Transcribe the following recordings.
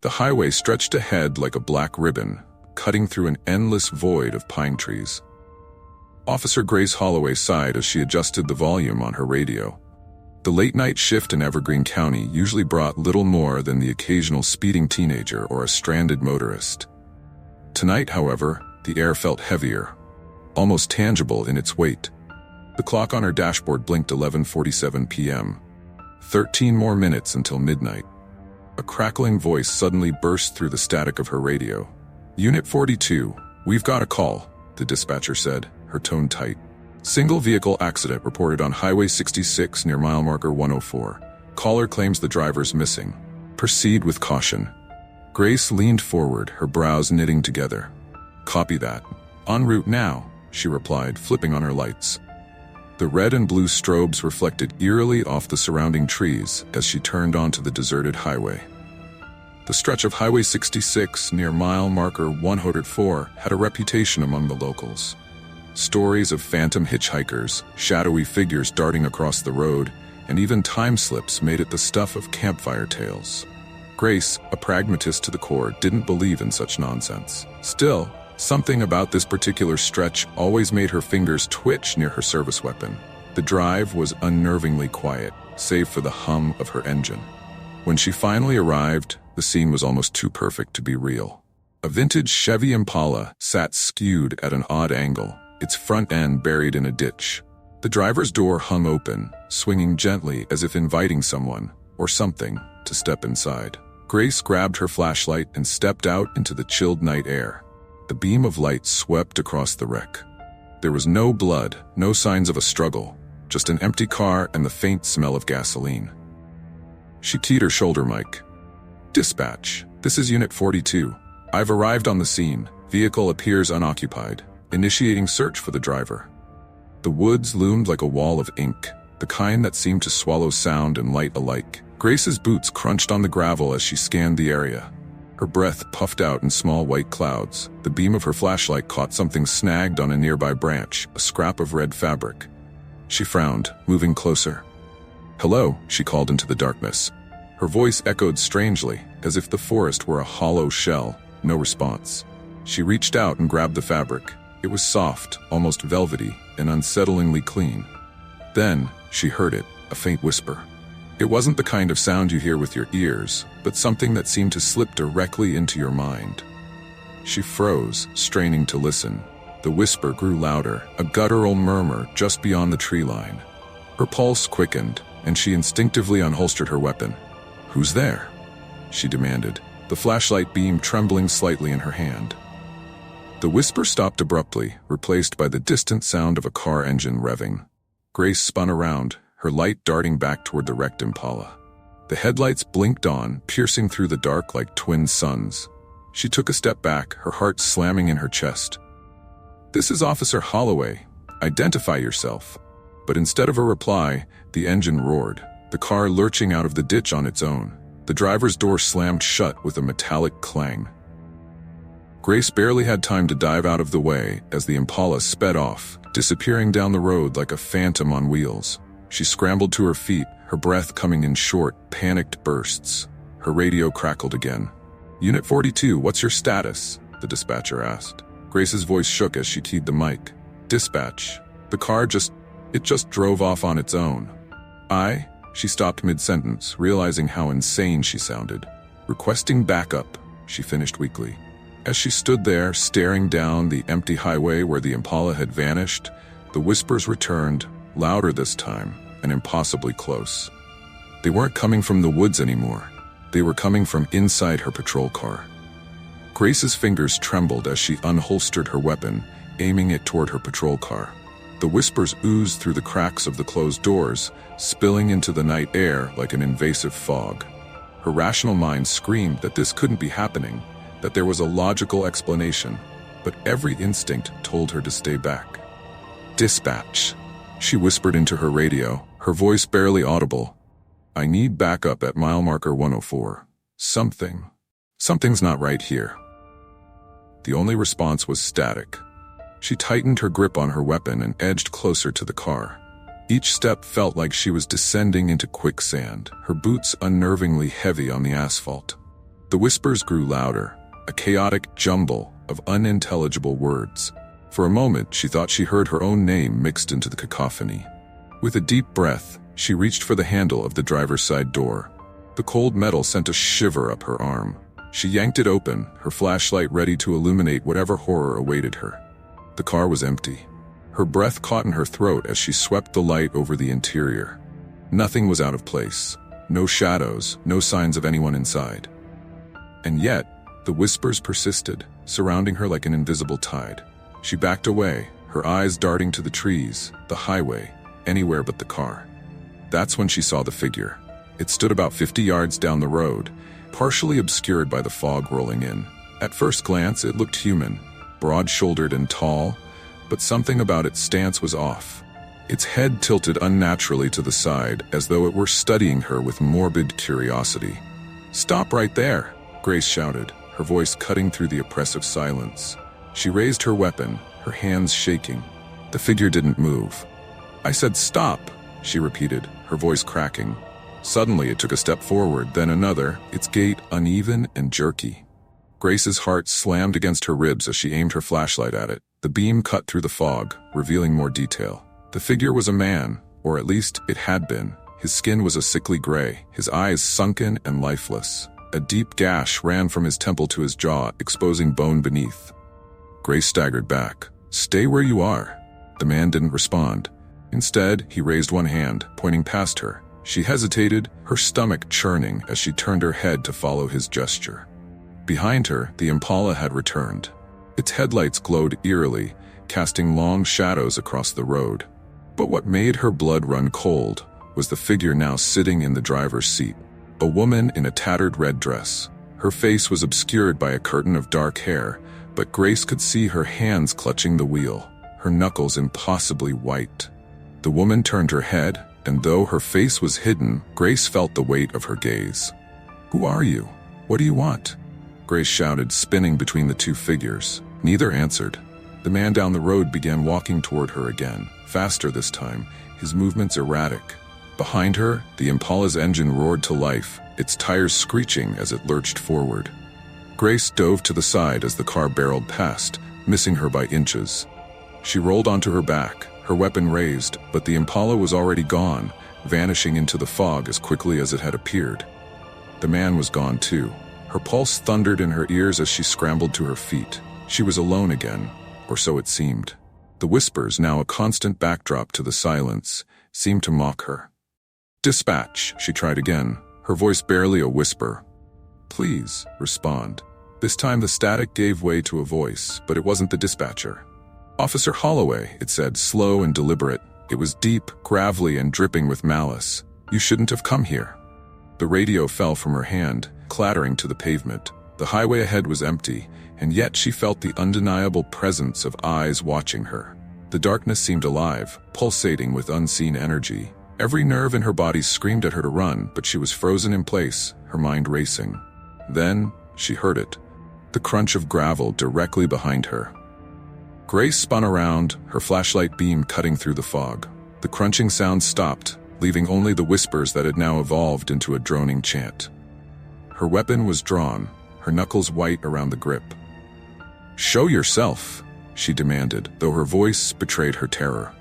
The highway stretched ahead like a black ribbon, cutting through an endless void of pine trees. Officer Grace Holloway sighed as she adjusted the volume on her radio. The late-night shift in Evergreen County usually brought little more than the occasional speeding teenager or a stranded motorist. Tonight, however, the air felt heavier, almost tangible in its weight. The clock on her dashboard blinked 11:47 p.m. 13 more minutes until midnight. A crackling voice suddenly burst through the static of her radio. "Unit 42, we've got a call," the dispatcher said, her tone tight. "Single vehicle accident reported on Highway 66 near mile marker 104. Caller claims the driver's missing. Proceed with caution." Grace leaned forward, her brows knitting together. "Copy that. En route now," she replied, flipping on her lights. The red and blue strobes reflected eerily off the surrounding trees as she turned onto the deserted highway. The stretch of Highway 66 near mile marker 104 had a reputation among the locals. Stories of phantom hitchhikers, shadowy figures darting across the road, and even time slips made it the stuff of campfire tales. Grace, a pragmatist to the core, didn't believe in such nonsense. Still, something about this particular stretch always made her fingers twitch near her service weapon. The drive was unnervingly quiet, save for the hum of her engine. When she finally arrived, the scene was almost too perfect to be real. A vintage Chevy Impala sat skewed at an odd angle, its front end buried in a ditch. The driver's door hung open, swinging gently as if inviting someone, or something, to step inside. Grace grabbed her flashlight and stepped out into the chilled night air. The beam of light swept across the wreck. There was no blood, no signs of a struggle, just an empty car and the faint smell of gasoline. She keyed her shoulder mic. "Dispatch, this is Unit 42. I've arrived on the scene. Vehicle appears unoccupied. Initiating search for the driver." The woods loomed like a wall of ink, the kind that seemed to swallow sound and light alike. Grace's boots crunched on the gravel as she scanned the area. Her breath puffed out in small white clouds. The beam of her flashlight caught something snagged on a nearby branch, a scrap of red fabric. She frowned, moving closer. "Hello," she called into the darkness. Her voice echoed strangely, as if the forest were a hollow shell. No response. She reached out and grabbed the fabric. It was soft, almost velvety, and unsettlingly clean. Then, she heard it, a faint whisper. It wasn't the kind of sound you hear with your ears, but something that seemed to slip directly into your mind. She froze, straining to listen. The whisper grew louder, a guttural murmur just beyond the tree line. Her pulse quickened, and she instinctively unholstered her weapon. "Who's there?" she demanded, the flashlight beam trembling slightly in her hand. The whisper stopped abruptly, replaced by the distant sound of a car engine revving. Grace spun around, her light darting back toward the wrecked Impala. The headlights blinked on, piercing through the dark like twin suns. She took a step back, her heart slamming in her chest. "This is Officer Holloway. Identify yourself." But instead of a reply, the engine roared, the car lurching out of the ditch on its own. The driver's door slammed shut with a metallic clang. Grace barely had time to dive out of the way as the Impala sped off, disappearing down the road like a phantom on wheels. She scrambled to her feet, her breath coming in short, panicked bursts. Her radio crackled again. "Unit 42, what's your status?" the dispatcher asked. Grace's voice shook as she keyed the mic. "Dispatch. The car just drove off on its own." She stopped mid-sentence, realizing how insane she sounded. "Requesting backup," she finished weakly. As she stood there, staring down the empty highway where the Impala had vanished, the whispers returned, louder this time, and impossibly close. They weren't coming from the woods anymore. They were coming from inside her patrol car. Grace's fingers trembled as she unholstered her weapon, aiming it toward her patrol car. The whispers oozed through the cracks of the closed doors, spilling into the night air like an invasive fog. Her rational mind screamed that this couldn't be happening, that there was a logical explanation, but every instinct told her to stay back. "Dispatch," she whispered into her radio, her voice barely audible. "I need backup at mile marker 104. Something's not right here." The only response was static. She tightened her grip on her weapon and edged closer to the car. Each step felt like she was descending into quicksand, her boots unnervingly heavy on the asphalt. The whispers grew louder, a chaotic jumble of unintelligible words. For a moment, she thought she heard her own name mixed into the cacophony. With a deep breath, she reached for the handle of the driver's side door. The cold metal sent a shiver up her arm. She yanked it open, her flashlight ready to illuminate whatever horror awaited her. The car was empty. Her breath caught in her throat as she swept the light over the interior. Nothing was out of place. No shadows, no signs of anyone inside. And yet, the whispers persisted, surrounding her like an invisible tide. She backed away, her eyes darting to the trees, the highway, anywhere but the car. That's when she saw the figure. It stood about 50 yards down the road, partially obscured by the fog rolling in. At first glance, it looked human, broad-shouldered and tall, but something about its stance was off. Its head tilted unnaturally to the side, as though it were studying her with morbid curiosity. "Stop right there!" Grace shouted, her voice cutting through the oppressive silence. She raised her weapon, her hands shaking. The figure didn't move. "I said stop," she repeated, her voice cracking. Suddenly it took a step forward, then another, its gait uneven and jerky. Grace's heart slammed against her ribs as she aimed her flashlight at it. The beam cut through the fog, revealing more detail. The figure was a man, or at least it had been. His skin was a sickly gray, his eyes sunken and lifeless. A deep gash ran from his temple to his jaw, exposing bone beneath. Grace staggered back. "Stay where you are." The man didn't respond. Instead, he raised one hand, pointing past her. She hesitated, her stomach churning as she turned her head to follow his gesture. Behind her, the Impala had returned. Its headlights glowed eerily, casting long shadows across the road. But what made her blood run cold was the figure now sitting in the driver's seat. A woman in a tattered red dress. Her face was obscured by a curtain of dark hair, but Grace could see her hands clutching the wheel, her knuckles impossibly white. The woman turned her head, and though her face was hidden, Grace felt the weight of her gaze. "Who are you? What do you want?" Grace shouted, spinning between the two figures. Neither answered. The man down the road began walking toward her again, faster this time, his movements erratic. Behind her, the Impala's engine roared to life, its tires screeching as it lurched forward. Grace dove to the side as the car barreled past, missing her by inches. She rolled onto her back, her weapon raised, but the Impala was already gone, vanishing into the fog as quickly as it had appeared. The man was gone too. Her pulse thundered in her ears as she scrambled to her feet. She was alone again, or so it seemed. The whispers, now a constant backdrop to the silence, seemed to mock her. "Dispatch," she tried again, her voice barely a whisper. "Please, respond." This time the static gave way to a voice, but it wasn't the dispatcher. "Officer Holloway," it said, slow and deliberate. It was deep, gravelly, and dripping with malice. "You shouldn't have come here." The radio fell from her hand, clattering to the pavement. The highway ahead was empty, and yet she felt the undeniable presence of eyes watching her. The darkness seemed alive, pulsating with unseen energy. Every nerve in her body screamed at her to run, but she was frozen in place, her mind racing. Then, she heard it. The crunch of gravel directly behind her. Grace spun around, her flashlight beam cutting through the fog. The crunching sound stopped, leaving only the whispers that had now evolved into a droning chant. Her weapon was drawn, her knuckles white around the grip. "Show yourself," she demanded, though her voice betrayed her terror.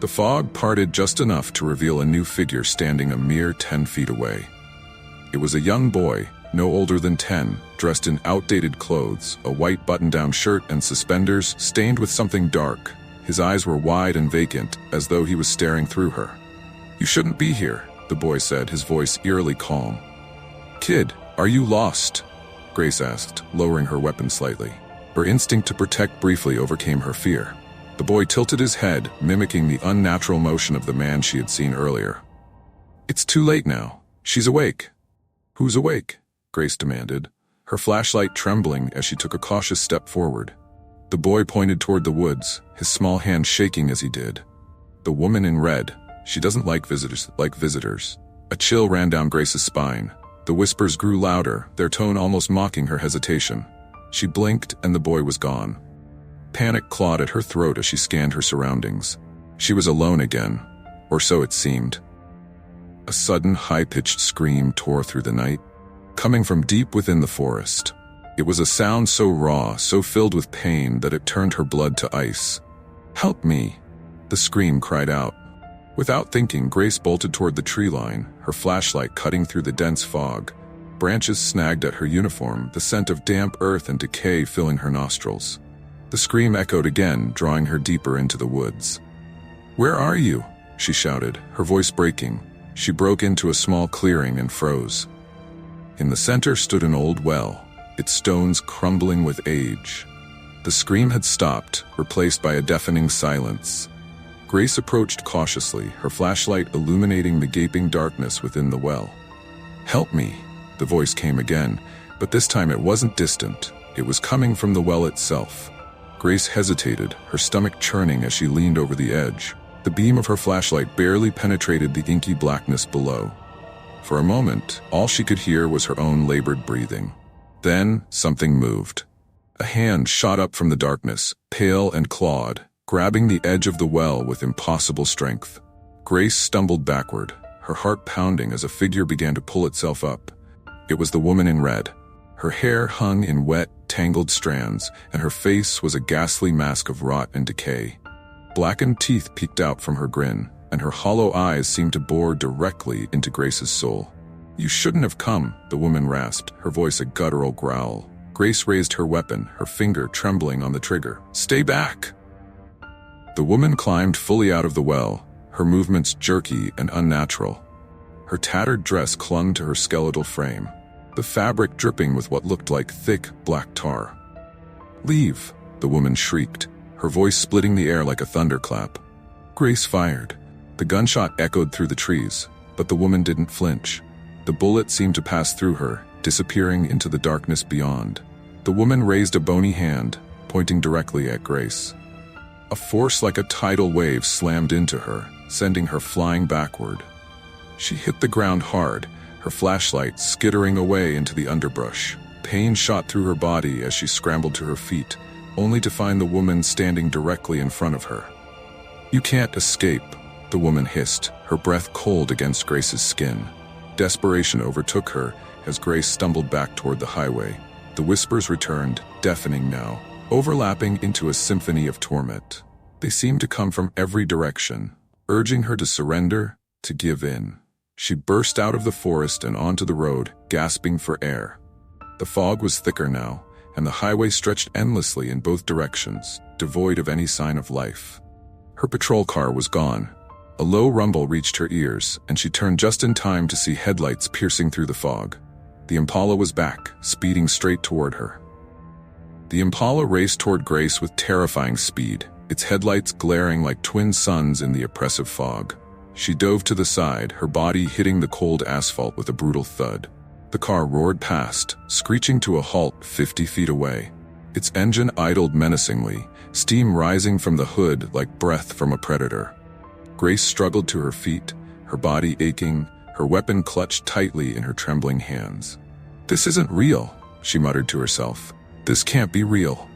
The fog parted just enough to reveal a new figure standing a mere 10 feet away. It was a young boy, no older than 10, dressed in outdated clothes, a white button-down shirt and suspenders stained with something dark. His eyes were wide and vacant, as though he was staring through her. "You shouldn't be here," the boy said, his voice eerily calm. "Kid, are you lost?" Grace asked, lowering her weapon slightly. Her instinct to protect briefly overcame her fear. The boy tilted his head, mimicking the unnatural motion of the man she had seen earlier. "It's too late now. She's awake." "Who's awake?" Grace demanded, her flashlight trembling as she took a cautious step forward. The boy pointed toward the woods, his small hand shaking as he did. "The woman in red. She doesn't like visitors." A chill ran down Grace's spine. The whispers grew louder, their tone almost mocking her hesitation. She blinked and the boy was gone. Panic clawed at her throat as she scanned her surroundings. She was alone again, or so it seemed. A sudden, high-pitched scream tore through the night. coming from deep within the forest. It was a sound so raw, so filled with pain that it turned her blood to ice. "Help me!" the scream cried out. Without thinking, Grace bolted toward the tree line, her flashlight cutting through the dense fog. Branches snagged at her uniform, the scent of damp earth and decay filling her nostrils. The scream echoed again, drawing her deeper into the woods. "Where are you?" she shouted, her voice breaking. She broke into a small clearing and froze. In the center stood an old well, its stones crumbling with age. The scream had stopped, replaced by a deafening silence. Grace approached cautiously, her flashlight illuminating the gaping darkness within the well. "Help me," the voice came again, but this time it wasn't distant. It was coming from the well itself. Grace hesitated, her stomach churning as she leaned over the edge. The beam of her flashlight barely penetrated the inky blackness below. For a moment, all she could hear was her own labored breathing. Then, something moved. A hand shot up from the darkness, pale and clawed, grabbing the edge of the well with impossible strength. Grace stumbled backward, her heart pounding as a figure began to pull itself up. It was the woman in red. Her hair hung in wet, tangled strands, and her face was a ghastly mask of rot and decay. Blackened teeth peeked out from her grin, and her hollow eyes seemed to bore directly into Grace's soul. "You shouldn't have come," the woman rasped, her voice a guttural growl. Grace raised her weapon, her finger trembling on the trigger. "Stay back!" The woman climbed fully out of the well, her movements jerky and unnatural. Her tattered dress clung to her skeletal frame, the fabric dripping with what looked like thick, black tar. "Leave!" the woman shrieked, her voice splitting the air like a thunderclap. Grace fired. The gunshot echoed through the trees, but the woman didn't flinch. The bullet seemed to pass through her, disappearing into the darkness beyond. The woman raised a bony hand, pointing directly at Grace. A force like a tidal wave slammed into her, sending her flying backward. She hit the ground hard, her flashlight skittering away into the underbrush. Pain shot through her body as she scrambled to her feet, only to find the woman standing directly in front of her. "You can't escape," the woman hissed, her breath cold against Grace's skin. Desperation overtook her as Grace stumbled back toward the highway. The whispers returned, deafening now, overlapping into a symphony of torment. They seemed to come from every direction, urging her to surrender, to give in. She burst out of the forest and onto the road, gasping for air. The fog was thicker now, and the highway stretched endlessly in both directions, devoid of any sign of life. Her patrol car was gone. A low rumble reached her ears, and she turned just in time to see headlights piercing through the fog. The Impala was back, speeding straight toward her. The Impala raced toward Grace with terrifying speed, its headlights glaring like twin suns in the oppressive fog. She dove to the side, her body hitting the cold asphalt with a brutal thud. The car roared past, screeching to a halt 50 feet away. Its engine idled menacingly, steam rising from the hood like breath from a predator. Grace struggled to her feet, her body aching, her weapon clutched tightly in her trembling hands. "This isn't real," she muttered to herself. "This can't be real."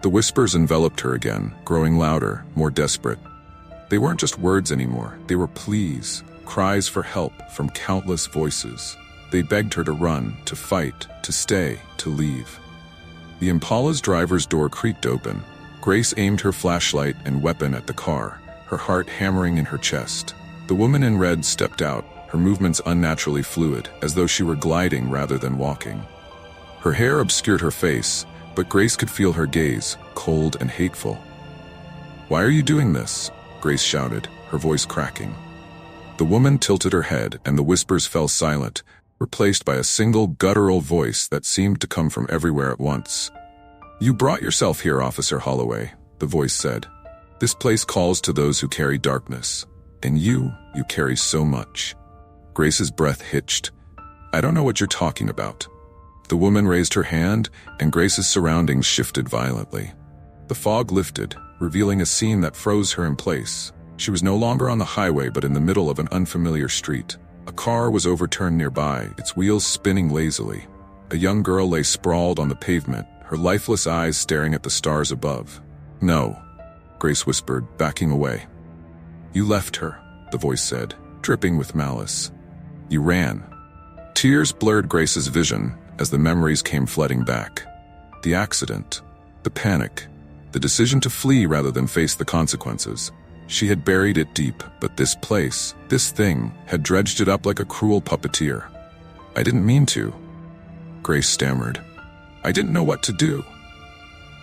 The whispers enveloped her again, growing louder, more desperate. They weren't just words anymore, they were pleas, cries for help from countless voices. They begged her to run, to fight, to stay, to leave. The Impala's driver's door creaked open. Grace aimed her flashlight and weapon at the car, her heart hammering in her chest. The woman in red stepped out, her movements unnaturally fluid, as though she were gliding rather than walking. Her hair obscured her face, but Grace could feel her gaze, cold and hateful. "Why are you doing this?" Grace shouted, her voice cracking. The woman tilted her head, and the whispers fell silent, replaced by a single guttural voice that seemed to come from everywhere at once. "You brought yourself here, Officer Holloway," the voice said. "This place calls to those who carry darkness, and you carry so much." Grace's breath hitched. "I don't know what you're talking about." The woman raised her hand, and Grace's surroundings shifted violently. The fog lifted, revealing a scene that froze her in place. She was no longer on the highway but in the middle of an unfamiliar street. A car was overturned nearby, its wheels spinning lazily. A young girl lay sprawled on the pavement, her lifeless eyes staring at the stars above. "No," Grace whispered, backing away. "You left her," the voice said, dripping with malice. "You ran." Tears blurred Grace's vision as the memories came flooding back. The accident, the panic, the decision to flee rather than face the consequences. She had buried it deep, but this place, this thing, had dredged it up like a cruel puppeteer. "I didn't mean to," Grace stammered. "I didn't know what to do."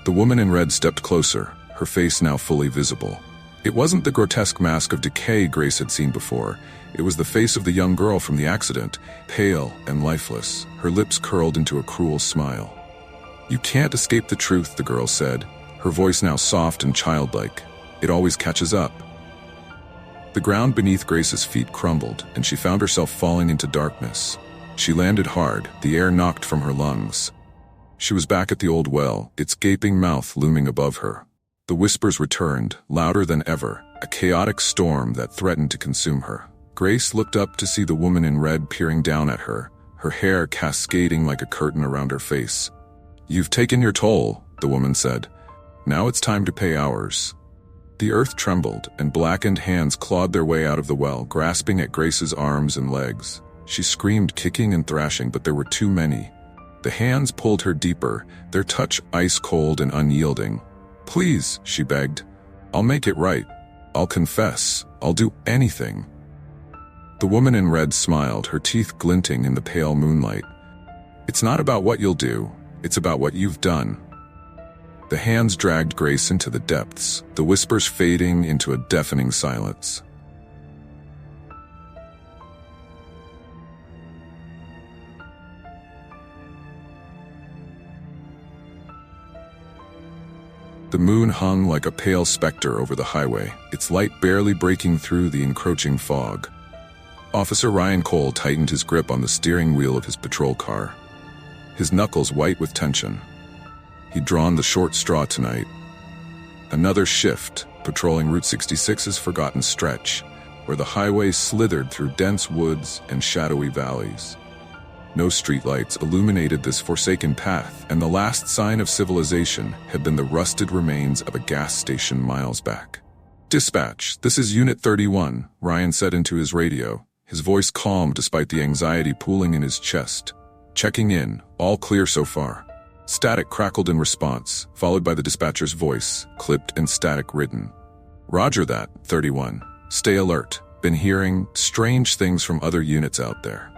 The woman in red stepped closer, her face now fully visible. It wasn't the grotesque mask of decay Grace had seen before. It was the face of the young girl from the accident, pale and lifeless, her lips curled into a cruel smile. "You can't escape the truth," the girl said, her voice now soft and childlike. "It always catches up." The ground beneath Grace's feet crumbled, and she found herself falling into darkness. She landed hard, the air knocked from her lungs. She was back at the old well, its gaping mouth looming above her. The whispers returned, louder than ever, a chaotic storm that threatened to consume her. Grace looked up to see the woman in red peering down at her, her hair cascading like a curtain around her face. "You've taken your toll," the woman said. "Now it's time to pay ours." The earth trembled, and blackened hands clawed their way out of the well, grasping at Grace's arms and legs. She screamed, kicking and thrashing, but there were too many. The hands pulled her deeper, their touch ice-cold and unyielding. "Please," she begged. "I'll make it right. I'll confess. I'll do anything." The woman in red smiled, her teeth glinting in the pale moonlight. "It's not about what you'll do. It's about what you've done." The hands dragged Grace into the depths, the whispers fading into a deafening silence. The moon hung like a pale specter over the highway, its light barely breaking through the encroaching fog. Officer Ryan Cole tightened his grip on the steering wheel of his patrol car, his knuckles white with tension. He'd drawn the short straw tonight. Another shift, patrolling Route 66's forgotten stretch, where the highway slithered through dense woods and shadowy valleys. No streetlights illuminated this forsaken path, and the last sign of civilization had been the rusted remains of a gas station miles back. "Dispatch, this is Unit 31, Ryan said into his radio, his voice calm despite the anxiety pooling in his chest. "Checking in, all clear so far." Static crackled in response, followed by the dispatcher's voice, clipped and static-ridden. "Roger that, 31. Stay alert. Been hearing strange things from other units out there."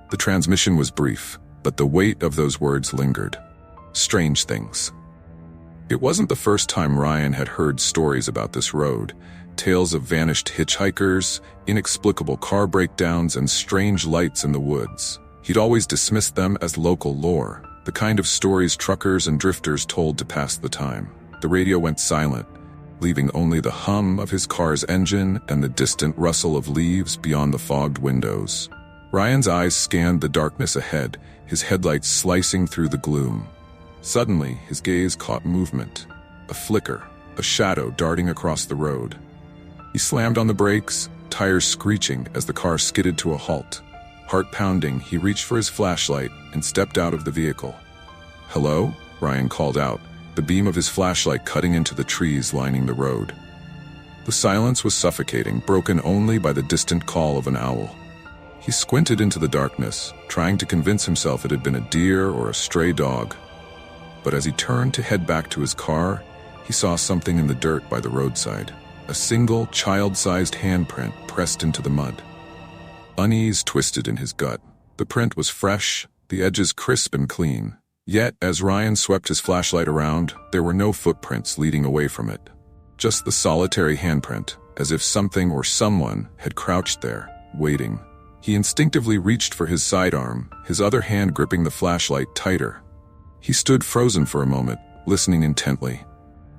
The transmission was brief, but the weight of those words lingered. Strange things. It wasn't the first time Ryan had heard stories about this road, tales of vanished hitchhikers, inexplicable car breakdowns, and strange lights in the woods. He'd always dismissed them as local lore, the kind of stories truckers and drifters told to pass the time. The radio went silent, leaving only the hum of his car's engine and the distant rustle of leaves beyond the fogged windows. Ryan's eyes scanned the darkness ahead, his headlights slicing through the gloom. Suddenly, his gaze caught movement. A flicker, a shadow darting across the road. He slammed on the brakes, tires screeching as the car skidded to a halt. Heart pounding, he reached for his flashlight and stepped out of the vehicle. "Hello?" Ryan called out, the beam of his flashlight cutting into the trees lining the road. The silence was suffocating, broken only by the distant call of an owl. He squinted into the darkness, trying to convince himself it had been a deer or a stray dog. But as he turned to head back to his car, he saw something in the dirt by the roadside. A single, child-sized handprint pressed into the mud. Unease twisted in his gut. The print was fresh, the edges crisp and clean. Yet, as Ryan swept his flashlight around, there were no footprints leading away from it. Just the solitary handprint, as if something or someone had crouched there, waiting. He instinctively reached for his sidearm, his other hand gripping the flashlight tighter. He stood frozen for a moment, listening intently.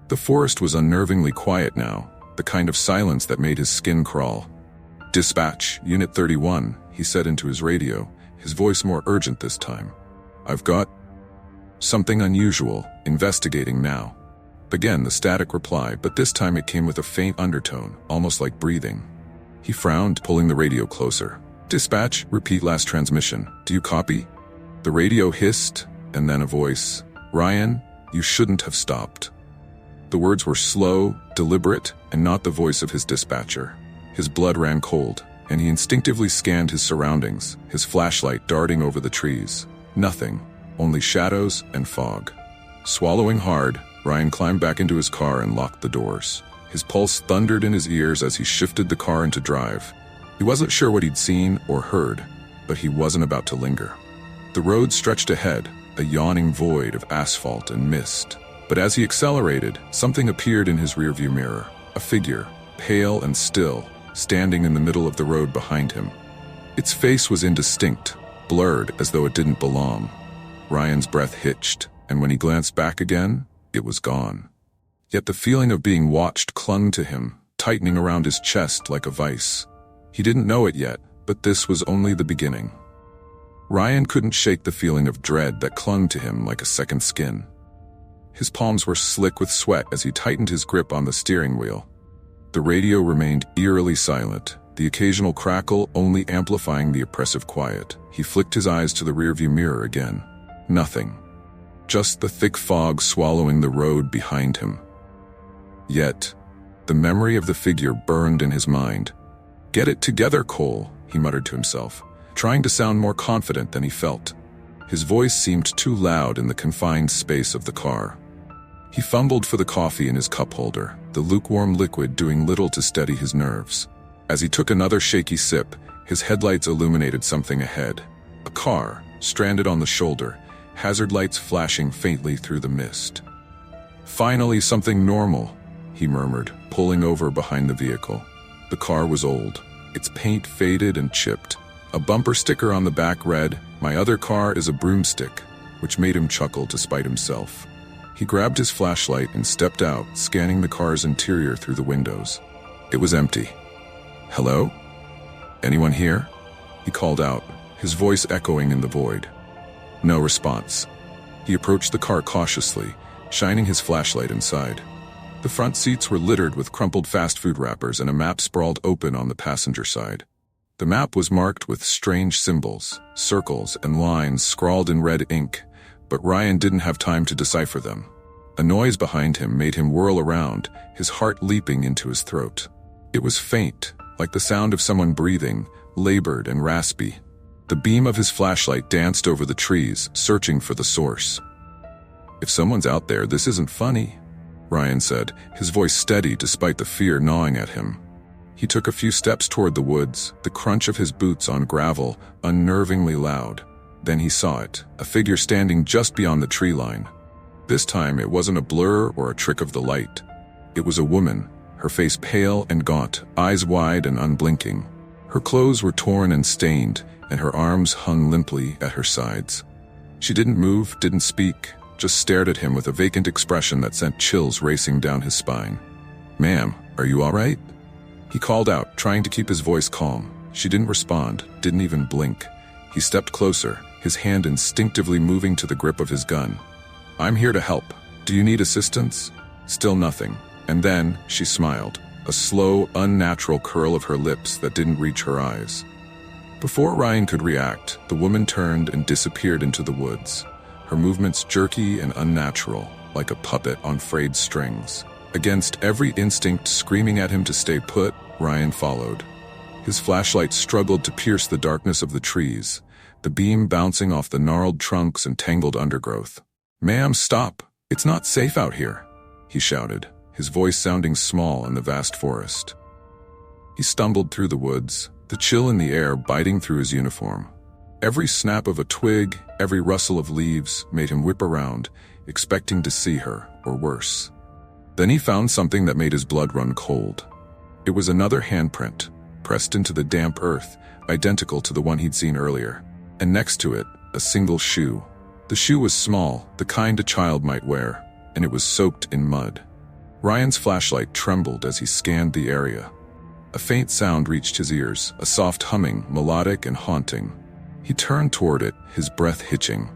The forest was unnervingly quiet now, the kind of silence that made his skin crawl. "Dispatch, Unit 31, he said into his radio, his voice more urgent this time. "I've got something unusual, investigating now." Again, the static reply, but this time it came with a faint undertone, almost like breathing. He frowned, pulling the radio closer. "Dispatch, repeat last transmission. Do you copy?" The radio hissed, and then a voice. "Ryan, you shouldn't have stopped." The words were slow, deliberate, and not the voice of his dispatcher. His blood ran cold, and he instinctively scanned his surroundings, his flashlight darting over the trees. Nothing, only shadows and fog. Swallowing hard, Ryan climbed back into his car and locked the doors. His pulse thundered in his ears as he shifted the car into drive. He wasn't sure what he'd seen or heard, but he wasn't about to linger. The road stretched ahead, a yawning void of asphalt and mist. But as he accelerated, something appeared in his rearview mirror. A figure, pale and still, standing in the middle of the road behind him. Its face was indistinct, blurred as though it didn't belong. Ryan's breath hitched, and when he glanced back again, it was gone. Yet the feeling of being watched clung to him, tightening around his chest like a vice. He didn't know it yet, but this was only the beginning. Ryan couldn't shake the feeling of dread that clung to him like a second skin. His palms were slick with sweat as he tightened his grip on the steering wheel. The radio remained eerily silent, the occasional crackle only amplifying the oppressive quiet. He flicked his eyes to the rearview mirror again. Nothing. Just the thick fog swallowing the road behind him. Yet, the memory of the figure burned in his mind. "Get it together, Cole," he muttered to himself, trying to sound more confident than he felt. His voice seemed too loud in the confined space of the car. He fumbled for the coffee in his cup holder, the lukewarm liquid doing little to steady his nerves. As he took another shaky sip, his headlights illuminated something ahead. A car, stranded on the shoulder, hazard lights flashing faintly through the mist. "Finally something normal," he murmured, pulling over behind the vehicle. The car was old, its paint faded and chipped. A bumper sticker on the back read, "My other car is a broomstick," which made him chuckle despite himself. He grabbed his flashlight and stepped out, scanning the car's interior through the windows. It was empty. "Hello? Anyone here?" he called out, his voice echoing in the void. No response. He approached the car cautiously, shining his flashlight inside. The front seats were littered with crumpled fast food wrappers and a map sprawled open on the passenger side. The map was marked with strange symbols, circles, and lines scrawled in red ink, but Ryan didn't have time to decipher them. A noise behind him made him whirl around, his heart leaping into his throat. It was faint, like the sound of someone breathing, labored and raspy. The beam of his flashlight danced over the trees, searching for the source. "If someone's out there, this isn't funny," Ryan said, his voice steady despite the fear gnawing at him. He took a few steps toward the woods, the crunch of his boots on gravel unnervingly loud. Then he saw it, a figure standing just beyond the tree line. This time it wasn't a blur or a trick of the light. It was a woman, her face pale and gaunt, eyes wide and unblinking. Her clothes were torn and stained, and her arms hung limply at her sides. She didn't move, didn't speak, just stared at him with a vacant expression that sent chills racing down his spine. "Ma'am, are you all right?" He called out, trying to keep his voice calm. She didn't respond, didn't even blink. He stepped closer, his hand instinctively moving to the grip of his gun. "I'm here to help. Do you need assistance?" Still nothing. And then she smiled, a slow, unnatural curl of her lips that didn't reach her eyes. Before Ryan could react, the woman turned and disappeared into the woods, her movements jerky and unnatural, like a puppet on frayed strings. Against every instinct screaming at him to stay put, Ryan followed. His flashlight struggled to pierce the darkness of the trees, the beam bouncing off the gnarled trunks and tangled undergrowth. "Ma'am, stop! It's not safe out here," he shouted, his voice sounding small in the vast forest. He stumbled through the woods, the chill in the air biting through his uniform. Every snap of a twig, every rustle of leaves made him whip around, expecting to see her, or worse. Then he found something that made his blood run cold. It was another handprint, pressed into the damp earth, identical to the one he'd seen earlier. And next to it, a single shoe. The shoe was small, the kind a child might wear, and it was soaked in mud. Ryan's flashlight trembled as he scanned the area. A faint sound reached his ears, a soft humming, melodic and haunting. He turned toward it, his breath hitching.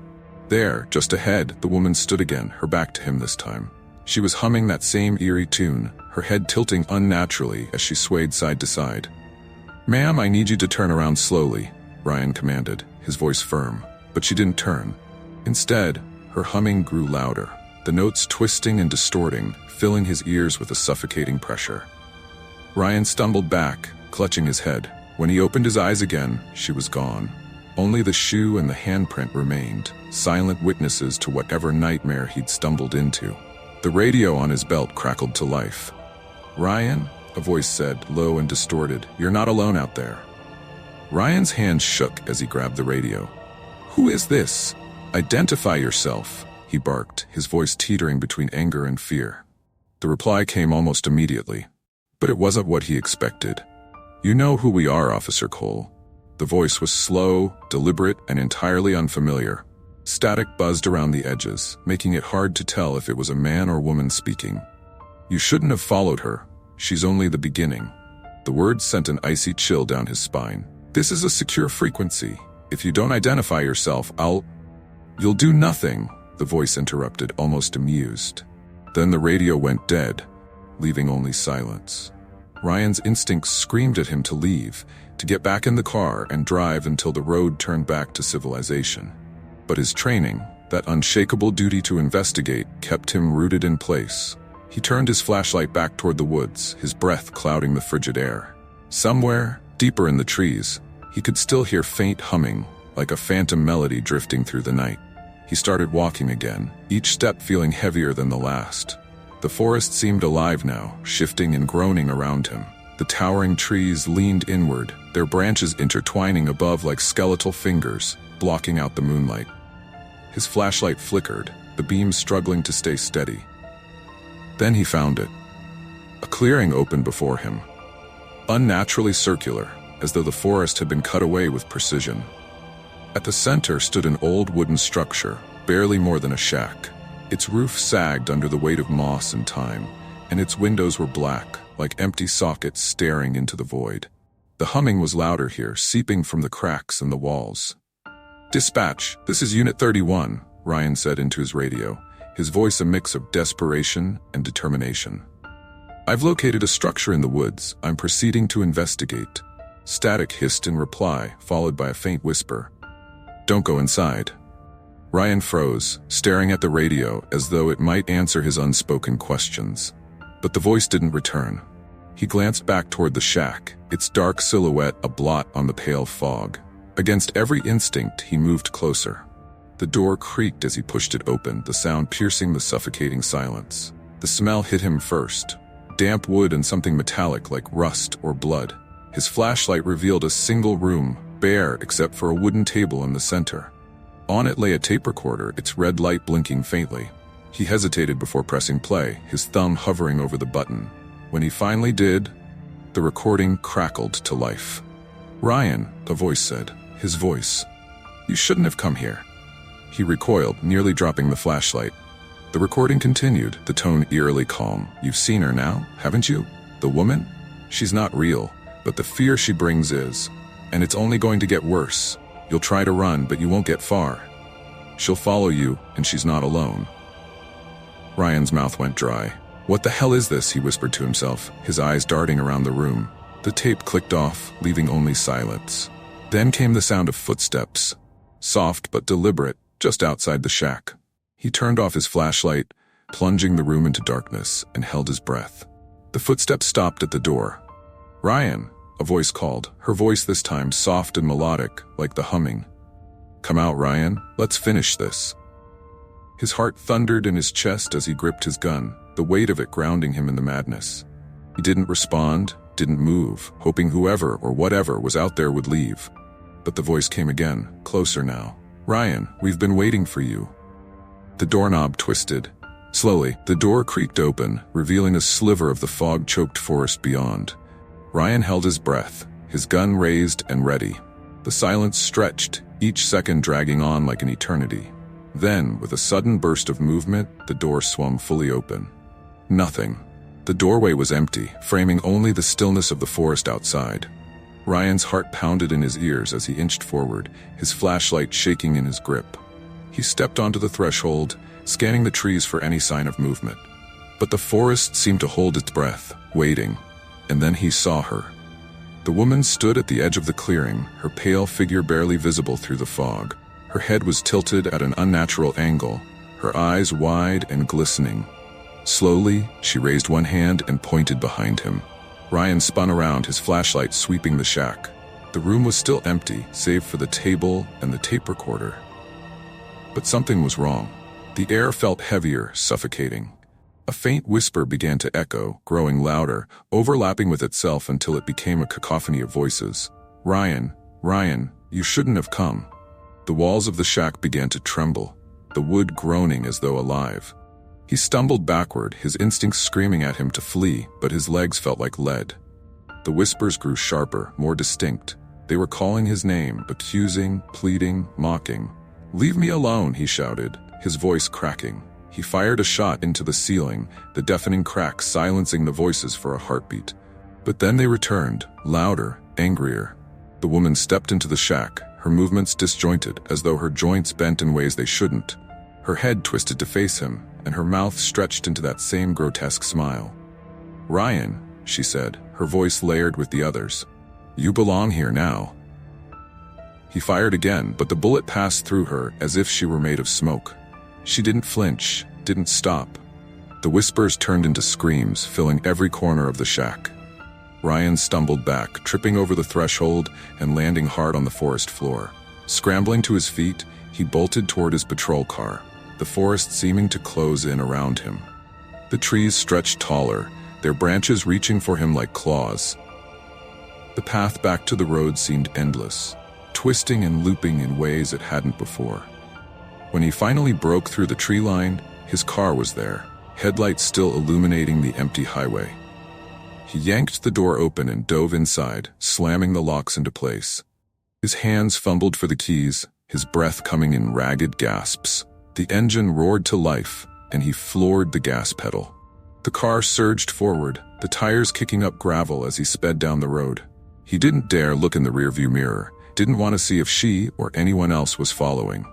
There, just ahead, the woman stood again, her back to him this time. She was humming that same eerie tune, her head tilting unnaturally as she swayed side to side. "Ma'am, I need you to turn around slowly," Ryan commanded, his voice firm. But she didn't turn. Instead, her humming grew louder, the notes twisting and distorting, filling his ears with a suffocating pressure. Ryan stumbled back, clutching his head. When he opened his eyes again, she was gone. Only the shoe and the handprint remained, silent witnesses to whatever nightmare he'd stumbled into. The radio on his belt crackled to life. "Ryan," a voice said, low and distorted, "you're not alone out there." Ryan's hand shook as he grabbed the radio. "Who is this? Identify yourself," he barked, his voice teetering between anger and fear. The reply came almost immediately, but it wasn't what he expected. "You know who we are, Officer Cole." The voice was slow, deliberate, and entirely unfamiliar. Static buzzed around the edges, making it hard to tell if it was a man or woman speaking. "You shouldn't have followed her. She's only the beginning." The words sent an icy chill down his spine. "This is a secure frequency. If you don't identify yourself, You'll do nothing," the voice interrupted, almost amused. Then the radio went dead, leaving only silence. Ryan's instincts screamed at him to leave, to get back in the car and drive until the road turned back to civilization. But his training, that unshakable duty to investigate, kept him rooted in place. He turned his flashlight back toward the woods, his breath clouding the frigid air. Somewhere, deeper in the trees, he could still hear faint humming, like a phantom melody drifting through the night. He started walking again, each step feeling heavier than the last. The forest seemed alive now, shifting and groaning around him. The towering trees leaned inward, their branches intertwining above like skeletal fingers, blocking out the moonlight. His flashlight flickered, the beam struggling to stay steady. Then he found it. A clearing opened before him, unnaturally circular, as though the forest had been cut away with precision. At the center stood an old wooden structure, barely more than a shack. Its roof sagged under the weight of moss and time, and its windows were black, like empty sockets staring into the void. The humming was louder here, seeping from the cracks in the walls. "Dispatch, this is Unit 31, Ryan said into his radio, his voice a mix of desperation and determination. "I've located a structure in the woods. I'm proceeding to investigate." Static hissed in reply, followed by a faint whisper. "Don't go inside." Ryan froze, staring at the radio as though it might answer his unspoken questions. But the voice didn't return. He glanced back toward the shack, its dark silhouette a blot on the pale fog. Against every instinct, he moved closer. The door creaked as he pushed it open, the sound piercing the suffocating silence. The smell hit him first, damp wood and something metallic like rust or blood. His flashlight revealed a single room, bare except for a wooden table in the center. On it lay a tape recorder, its red light blinking faintly. He hesitated before pressing play, his thumb hovering over the button. When he finally did, the recording crackled to life. "Ryan," the voice said, his voice. "You shouldn't have come here." He recoiled, nearly dropping the flashlight. The recording continued, the tone eerily calm. "You've seen her now, haven't you? The woman? She's not real, but the fear she brings is. And it's only going to get worse. You'll try to run, but you won't get far. She'll follow you, and she's not alone." Ryan's mouth went dry. "What the hell is this?" he whispered to himself, his eyes darting around the room. The tape clicked off, leaving only silence. Then came the sound of footsteps, soft but deliberate, just outside the shack. He turned off his flashlight, plunging the room into darkness, and held his breath. The footsteps stopped at the door. "Ryan," a voice called, her voice this time soft and melodic, like the humming. "Come out, Ryan. Let's finish this." His heart thundered in his chest as he gripped his gun, the weight of it grounding him in the madness. He didn't respond, didn't move, hoping whoever or whatever was out there would leave. But the voice came again, closer now. "Ryan, we've been waiting for you." The doorknob twisted. Slowly, the door creaked open, revealing a sliver of the fog-choked forest beyond. Ryan held his breath, his gun raised and ready. The silence stretched, each second dragging on like an eternity. Then, with a sudden burst of movement, the door swung fully open. Nothing. The doorway was empty, framing only the stillness of the forest outside. Ryan's heart pounded in his ears as he inched forward, his flashlight shaking in his grip. He stepped onto the threshold, scanning the trees for any sign of movement. But the forest seemed to hold its breath, waiting. And then he saw her. The woman stood at the edge of the clearing, her pale figure barely visible through the fog. Her head was tilted at an unnatural angle, her eyes wide and glistening. Slowly, she raised one hand and pointed behind him. Ryan spun around, his flashlight sweeping the shack. The room was still empty, save for the table and the tape recorder. But something was wrong. The air felt heavier, suffocating. A faint whisper began to echo, growing louder, overlapping with itself until it became a cacophony of voices. "Ryan, Ryan, you shouldn't have come." The walls of the shack began to tremble, the wood groaning as though alive. He stumbled backward, his instincts screaming at him to flee, but his legs felt like lead. The whispers grew sharper, more distinct. They were calling his name, accusing, pleading, mocking. "Leave me alone," he shouted, his voice cracking. He fired a shot into the ceiling, the deafening crack silencing the voices for a heartbeat. But then they returned, louder, angrier. The woman stepped into the shack, her movements disjointed, as though her joints bent in ways they shouldn't. Her head twisted to face him, and her mouth stretched into that same grotesque smile. "Ryan," she said, her voice layered with the others. "You belong here now." He fired again, but the bullet passed through her as if she were made of smoke. She didn't flinch, didn't stop. The whispers turned into screams, filling every corner of the shack. Ryan stumbled back, tripping over the threshold and landing hard on the forest floor. Scrambling to his feet, he bolted toward his patrol car, the forest seeming to close in around him. The trees stretched taller, their branches reaching for him like claws. The path back to the road seemed endless, twisting and looping in ways it hadn't before. When he finally broke through the tree line, his car was there, headlights still illuminating the empty highway. He yanked the door open and dove inside, slamming the locks into place. His hands fumbled for the keys, his breath coming in ragged gasps. The engine roared to life, and he floored the gas pedal. The car surged forward, the tires kicking up gravel as he sped down the road. He didn't dare look in the rearview mirror, didn't want to see if she or anyone else was following.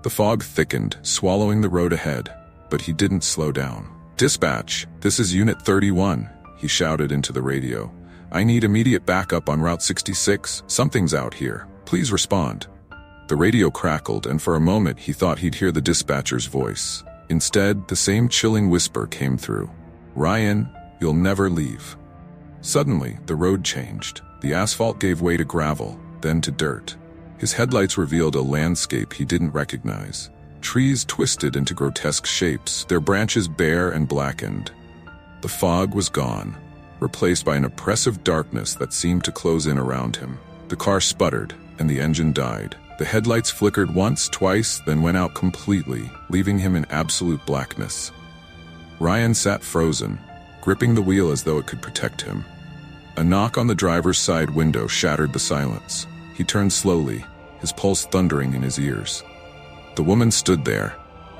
The fog thickened, swallowing the road ahead, but he didn't slow down. "Dispatch, this is Unit 31, he shouted into the radio. "I need immediate backup on Route 66. Something's out here. Please respond." The radio crackled, and for a moment he thought he'd hear the dispatcher's voice. Instead, the same chilling whisper came through. "Ryan, you'll never leave." Suddenly, the road changed. The asphalt gave way to gravel, then to dirt. His headlights revealed a landscape he didn't recognize. Trees twisted into grotesque shapes, their branches bare and blackened. The fog was gone, replaced by an oppressive darkness that seemed to close in around him. The car sputtered, and the engine died. The headlights flickered once, twice, then went out completely, leaving him in absolute blackness. Ryan sat frozen, gripping the wheel as though it could protect him. A knock on the driver's side window shattered the silence. He turned slowly, his pulse thundering in his ears. The woman stood there,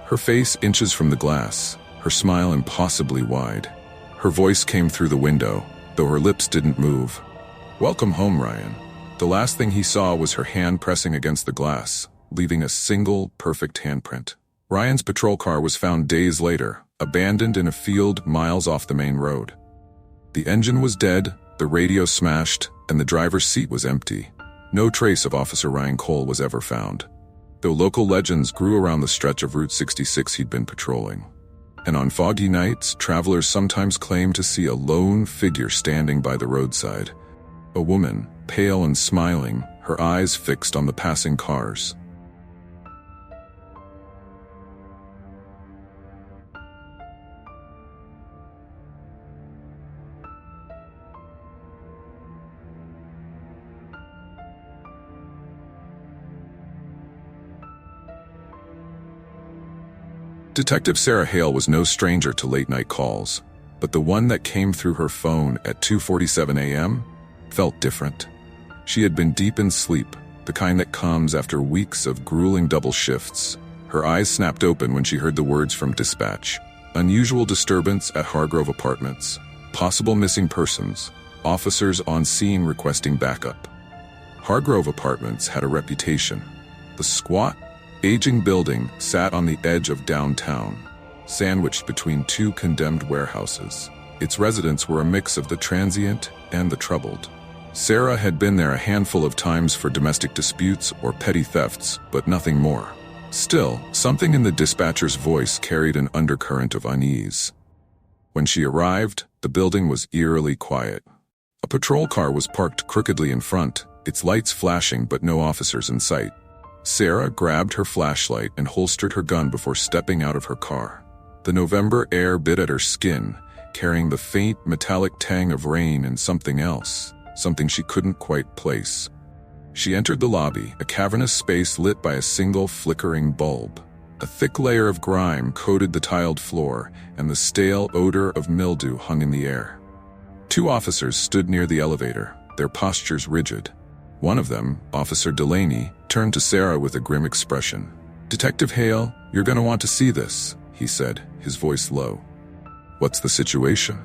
her face inches from the glass, her smile impossibly wide. Her voice came through the window, though her lips didn't move. "Welcome home, Ryan." The last thing he saw was her hand pressing against the glass, leaving a single, perfect handprint. Ryan's patrol car was found days later, abandoned in a field miles off the main road. The engine was dead, the radio smashed, and the driver's seat was empty. No trace of Officer Ryan Cole was ever found, though local legends grew around the stretch of Route 66 he'd been patrolling. And on foggy nights, travelers sometimes claimed to see a lone figure standing by the roadside. A woman, pale and smiling, her eyes fixed on the passing cars. Detective Sarah Hale was no stranger to late-night calls, but the one that came through her phone at 2:47 a.m. felt different. She had been deep in sleep, the kind that comes after weeks of grueling double shifts. Her eyes snapped open when she heard the words from dispatch. Unusual disturbance at Hargrove Apartments. Possible missing persons. Officers on scene requesting backup. Hargrove Apartments had a reputation. The squat, aging building sat on the edge of downtown, sandwiched between two condemned warehouses. Its residents were a mix of the transient and the troubled. Sarah had been there a handful of times for domestic disputes or petty thefts, but nothing more. Still, something in the dispatcher's voice carried an undercurrent of unease. When she arrived, the building was eerily quiet. A patrol car was parked crookedly in front, its lights flashing but no officers in sight. Sarah grabbed her flashlight and holstered her gun before stepping out of her car. The November air bit at her skin, carrying the faint, metallic tang of rain and something else, something she couldn't quite place. She entered the lobby, a cavernous space lit by a single flickering bulb. A thick layer of grime coated the tiled floor, and the stale odor of mildew hung in the air. 2 officers stood near the elevator, their postures rigid. One of them, Officer Delaney, turned to Sarah with a grim expression. "Detective Hale, you're going to want to see this," he said, his voice low. "What's the situation?"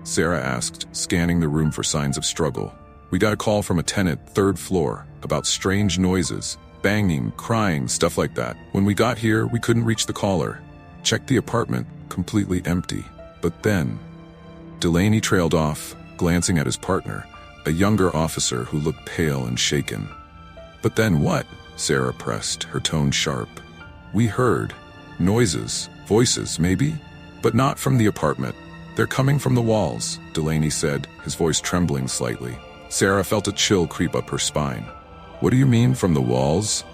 Sarah asked, scanning the room for signs of struggle. "We got a call from a tenant, 3rd floor, about strange noises, banging, crying, stuff like that. When we got here, we couldn't reach the caller. Checked the apartment, completely empty. But then..." Delaney trailed off, glancing at his partner, a younger officer who looked pale and shaken. "But then what?" Sarah pressed, her tone sharp. "We heard noises, voices maybe, but not from the apartment. They're coming from the walls," Delaney said, his voice trembling slightly. Sarah felt a chill creep up her spine. "What do you mean from the walls?"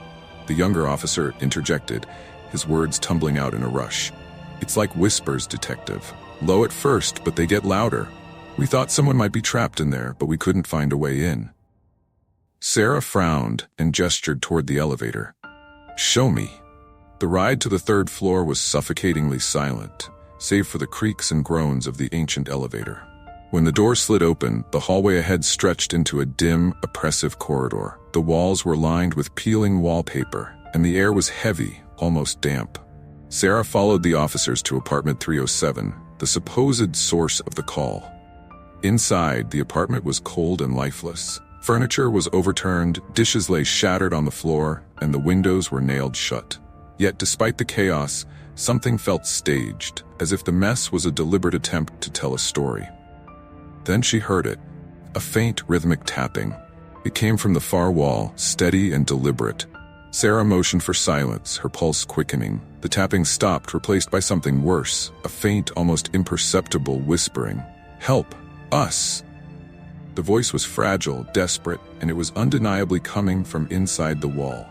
The younger officer interjected, his words tumbling out in a rush. "It's like whispers, detective. Low at first, but they get louder. We thought someone might be trapped in there, but we couldn't find a way in." Sarah frowned and gestured toward the elevator. "Show me." The ride to the 3rd floor was suffocatingly silent, save for the creaks and groans of the ancient elevator. When the door slid open, the hallway ahead stretched into a dim, oppressive corridor. The walls were lined with peeling wallpaper, and the air was heavy, almost damp. Sarah followed the officers to apartment 307, the supposed source of the call. Inside, the apartment was cold and lifeless. Furniture was overturned, dishes lay shattered on the floor, and the windows were nailed shut. Yet despite the chaos, something felt staged, as if the mess was a deliberate attempt to tell a story. Then she heard it, a faint rhythmic tapping. It came from the far wall, steady and deliberate. Sarah motioned for silence, her pulse quickening. The tapping stopped, replaced by something worse, a faint, almost imperceptible whispering. "Help! Us!" The voice was fragile, desperate, and it was undeniably coming from inside the wall.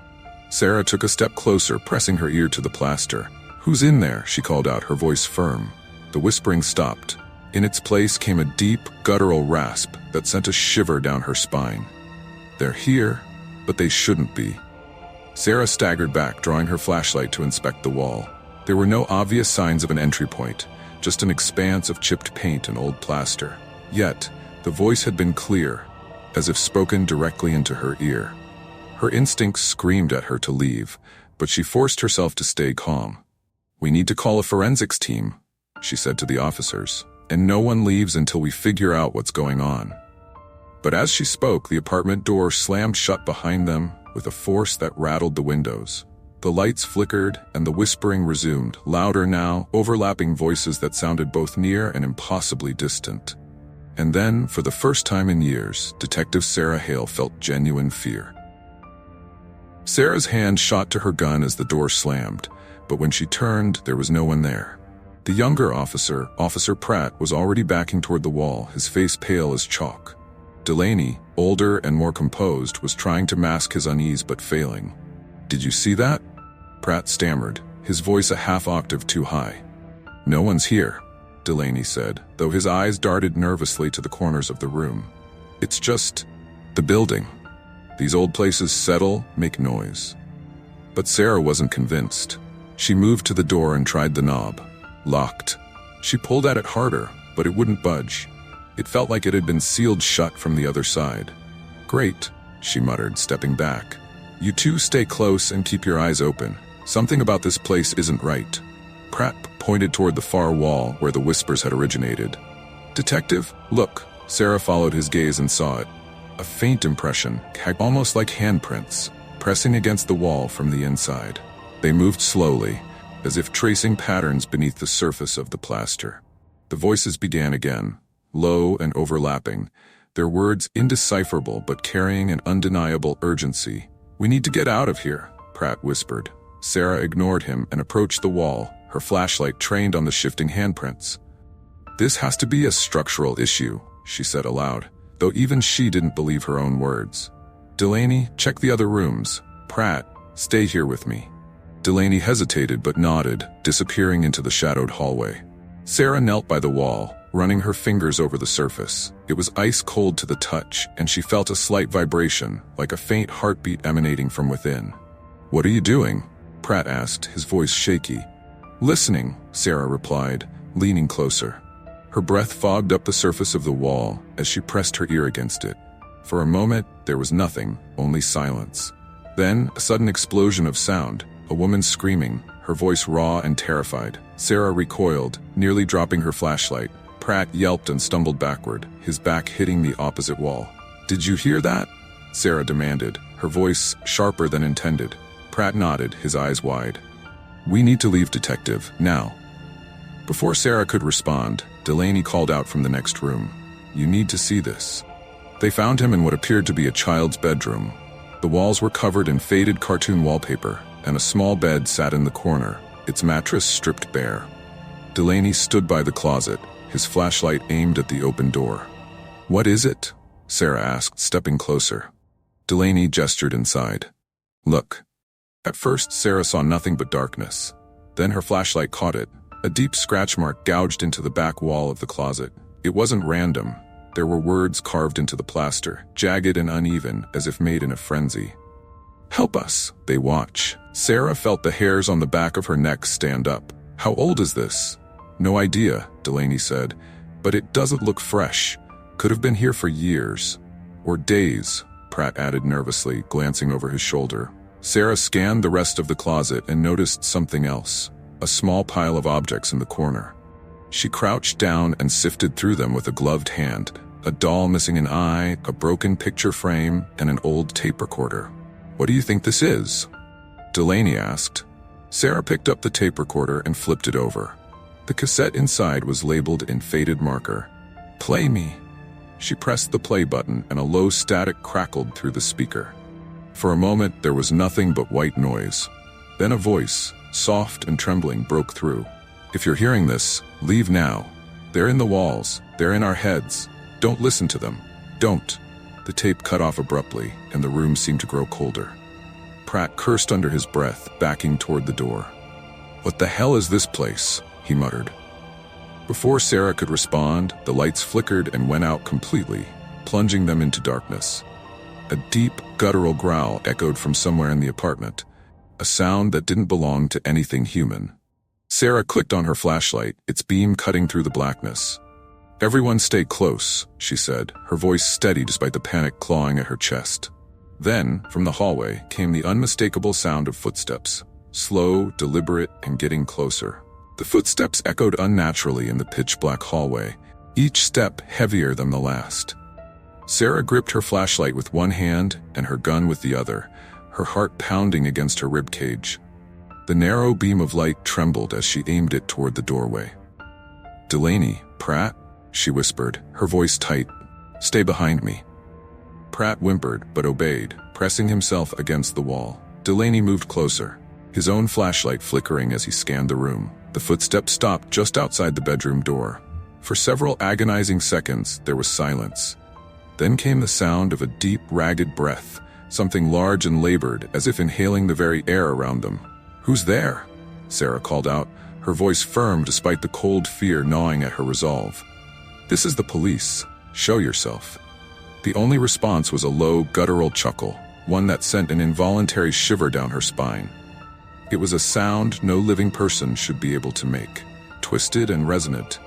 Sarah took a step closer, pressing her ear to the plaster. "Who's in there?" she called out, her voice firm. The whispering stopped. In its place came a deep, guttural rasp that sent a shiver down her spine. "They're here, but they shouldn't be." Sarah staggered back, drawing her flashlight to inspect the wall. There were no obvious signs of an entry point, just an expanse of chipped paint and old plaster. Yet, the voice had been clear, as if spoken directly into her ear. Her instincts screamed at her to leave, but she forced herself to stay calm. "We need to call a forensics team," she said to the officers, "and no one leaves until we figure out what's going on." But as she spoke, the apartment door slammed shut behind them with a force that rattled the windows. The lights flickered, and the whispering resumed, louder now, overlapping voices that sounded both near and impossibly distant. And then, for the first time in years, Detective Sarah Hale felt genuine fear. Sarah's hand shot to her gun as the door slammed, but when she turned, there was no one there. The younger officer, Officer Pratt, was already backing toward the wall, his face pale as chalk. Delaney, older and more composed, was trying to mask his unease but failing. "Did you see that?" Pratt stammered, his voice a half octave too high. "No one's here," Delaney said, though his eyes darted nervously to the corners of the room. "It's just the building. These old places settle, make noise." But Sarah wasn't convinced. She moved to the door and tried the knob. Locked. She pulled at it harder, but it wouldn't budge. It felt like it had been sealed shut from the other side. "Great," she muttered, stepping back. "You two stay close and keep your eyes open. Something about this place isn't right." Pratt pointed toward the far wall where the whispers had originated. "Detective, look." Sarah followed his gaze and saw it. A faint impression, almost like handprints, pressing against the wall from the inside. They moved slowly, as if tracing patterns beneath the surface of the plaster. The voices began again, low and overlapping, their words indecipherable but carrying an undeniable urgency. "We need to get out of here," Pratt whispered. Sarah ignored him and approached the wall, her flashlight trained on the shifting handprints. "This has to be a structural issue," she said aloud, though even she didn't believe her own words. Delaney, check the other rooms. Pratt, stay here with me. Delaney hesitated but nodded, disappearing into the shadowed hallway. Sarah knelt by the wall, running her fingers over the surface. It was ice cold to the touch, and she felt a slight vibration, like a faint heartbeat emanating from within. "What are you doing?" Pratt asked, his voice shaky. "Listening," Sarah replied, leaning closer. Her breath fogged up the surface of the wall as she pressed her ear against it. For a moment, there was nothing, only silence. Then, a sudden explosion of sound, a woman screaming, her voice raw and terrified. Sarah recoiled, nearly dropping her flashlight. Pratt yelped and stumbled backward, his back hitting the opposite wall. "Did you hear that?" Sarah demanded, her voice sharper than intended. Pratt nodded, his eyes wide. "We need to leave, Detective, now." Before Sarah could respond, Delaney called out from the next room. "You need to see this." They found him in what appeared to be a child's bedroom. The walls were covered in faded cartoon wallpaper, and a small bed sat in the corner, its mattress stripped bare. Delaney stood by the closet, his flashlight aimed at the open door. "What is it?" Sarah asked, stepping closer. Delaney gestured inside. "Look." At first, Sarah saw nothing but darkness. Then her flashlight caught it, a deep scratch mark gouged into the back wall of the closet. It wasn't random. There were words carved into the plaster, jagged and uneven, as if made in a frenzy. "Help us, they watch." Sarah felt the hairs on the back of her neck stand up. "How old is this?" "No idea," Delaney said, "but it doesn't look fresh. Could have been here for years." "Or days," Pratt added nervously, glancing over his shoulder. Sarah scanned the rest of the closet and noticed something else, a small pile of objects in the corner. She crouched down and sifted through them with a gloved hand, a doll missing an eye, a broken picture frame, and an old tape recorder. "What do you think this is?" Delaney asked. Sarah picked up the tape recorder and flipped it over. The cassette inside was labeled in faded marker. "Play me." She pressed the play button and a low static crackled through the speaker. For a moment, there was nothing but white noise. Then a voice, soft and trembling, broke through. "If you're hearing this, leave now. They're in the walls. They're in our heads. Don't listen to them. Don't." The tape cut off abruptly, and the room seemed to grow colder. Pratt cursed under his breath, backing toward the door. "What the hell is this place?" he muttered. Before Sarah could respond, the lights flickered and went out completely, plunging them into darkness. A deep, guttural growl echoed from somewhere in the apartment, a sound that didn't belong to anything human. Sarah clicked on her flashlight, its beam cutting through the blackness. "Everyone stay close," she said, her voice steady despite the panic clawing at her chest. Then, from the hallway, came the unmistakable sound of footsteps, slow, deliberate, and getting closer. The footsteps echoed unnaturally in the pitch-black hallway, each step heavier than the last. Sarah gripped her flashlight with one hand and her gun with the other, her heart pounding against her ribcage. The narrow beam of light trembled as she aimed it toward the doorway. "Delaney, Pratt?" she whispered, her voice tight. "Stay behind me." Pratt whimpered but obeyed, pressing himself against the wall. Delaney moved closer, his own flashlight flickering as he scanned the room. The footsteps stopped just outside the bedroom door. For several agonizing seconds, there was silence. Then came the sound of a deep, ragged breath, something large and labored, as if inhaling the very air around them. "Who's there?" Sarah called out, her voice firm despite the cold fear gnawing at her resolve. "This is the police. Show yourself." The only response was a low, guttural chuckle, one that sent an involuntary shiver down her spine. It was a sound no living person should be able to make, twisted and resonant,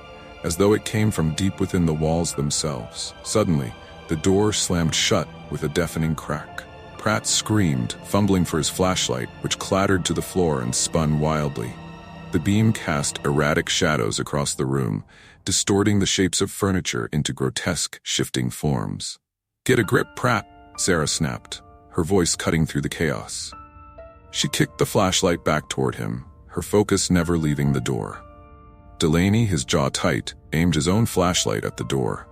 as though it came from deep within the walls themselves. Suddenly, the door slammed shut with a deafening crack. Pratt screamed, fumbling for his flashlight, which clattered to the floor and spun wildly. The beam cast erratic shadows across the room, distorting the shapes of furniture into grotesque, shifting forms. "Get a grip, Pratt," Sarah snapped, her voice cutting through the chaos. She kicked the flashlight back toward him, her focus never leaving the door. Delaney, his jaw tight, aimed his own flashlight at the door.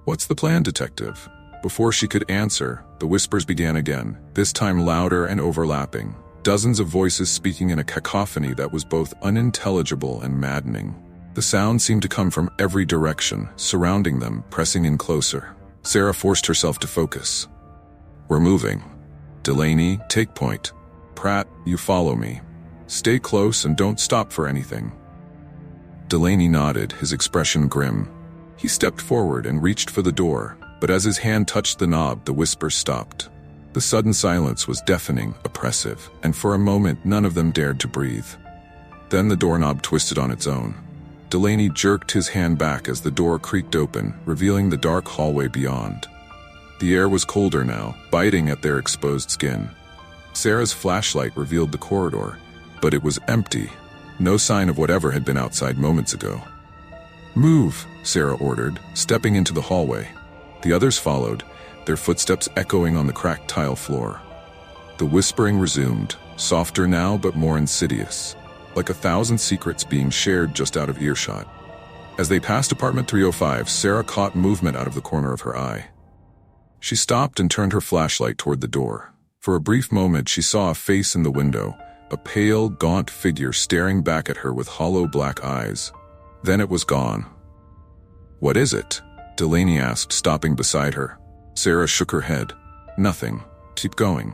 "What's the plan, Detective?" Before she could answer, the whispers began again, this time louder and overlapping, dozens of voices speaking in a cacophony that was both unintelligible and maddening. The sound seemed to come from every direction, surrounding them, pressing in closer. Sarah forced herself to focus. We're moving. Delaney, take point. Pratt, you follow me. Stay close and don't stop for anything. Delaney nodded, his expression grim. He stepped forward and reached for the door, but as his hand touched the knob, the whisper stopped. The sudden silence was deafening, oppressive, and for a moment none of them dared to breathe. Then the doorknob twisted on its own. Delaney jerked his hand back as the door creaked open, revealing the dark hallway beyond. The air was colder now, biting at their exposed skin. Sarah's flashlight revealed the corridor, but it was empty. No sign of whatever had been outside moments ago. "Move," Sarah ordered, stepping into the hallway. The others followed, their footsteps echoing on the cracked tile floor. The whispering resumed, softer now but more insidious, like 1,000 secrets being shared just out of earshot. As they passed apartment 305, Sarah caught movement out of the corner of her eye. She stopped and turned her flashlight toward the door. For a brief moment, she saw a face in the window, a pale, gaunt figure staring back at her with hollow black eyes. Then it was gone. "What is it?" Delaney asked, stopping beside her. Sarah shook her head. "Nothing. Keep going."